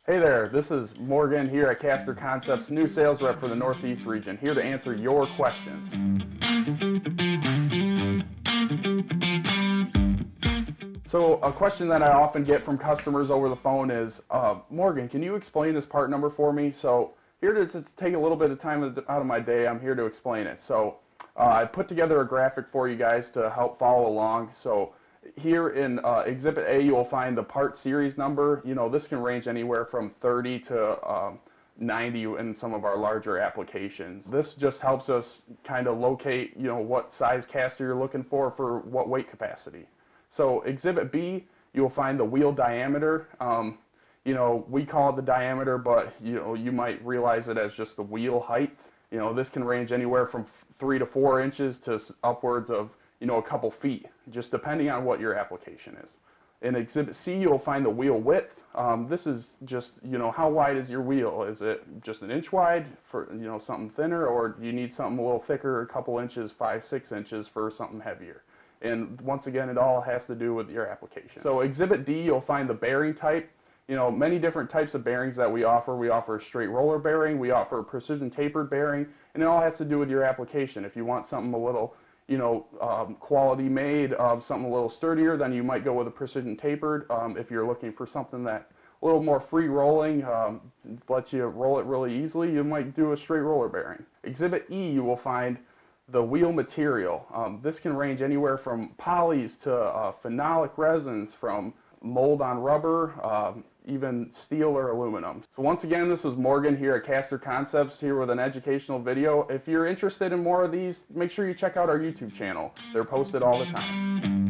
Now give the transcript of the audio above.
Hey there, this is Morgan here at Caster Concepts, new sales rep for the Northeast region, here to answer your questions. So a question that I often get from customers over the phone is, Morgan, can you explain this part number for me? So here to take a little bit of time out of my day, I'm here to explain it. So I put together a graphic for you guys to help follow along. So here in Exhibit A, you will find the part series number. You know, this can range anywhere from 30 to 90 in some of our larger applications. This just helps us kind of locate, you know, what size caster you're looking for what weight capacity. So Exhibit B, you'll find the wheel diameter. You know, we call it the diameter, but you might realize it as just the wheel height. You know, this can range anywhere from 3 to 4 inches to upwards of, a couple feet, just depending on what your application is. In Exhibit C, you'll find the wheel width. This is just, how wide is your wheel? Is it just an inch wide for, something thinner, or do you need something a little thicker, a couple inches, 5, 6 inches for something heavier? And once again, it all has to do with your application. So Exhibit D, you'll find the bearing type. Many different types of bearings that we offer. We offer a straight roller bearing, we offer a precision tapered bearing, and it all has to do with your application. If you want something a little, quality made, something a little sturdier, then you might go with a precision tapered. If you're looking for something that a little more free rolling, lets you roll it really easily, you might do a straight roller bearing. Exhibit E, you will find the wheel material. This can range anywhere from polys to phenolic resins, from mold on rubber, even steel or aluminum. So once again, this is Morgan here at Caster Concepts, here with an educational video. If you're interested in more of these, make sure you check out our YouTube channel. They're posted all the time.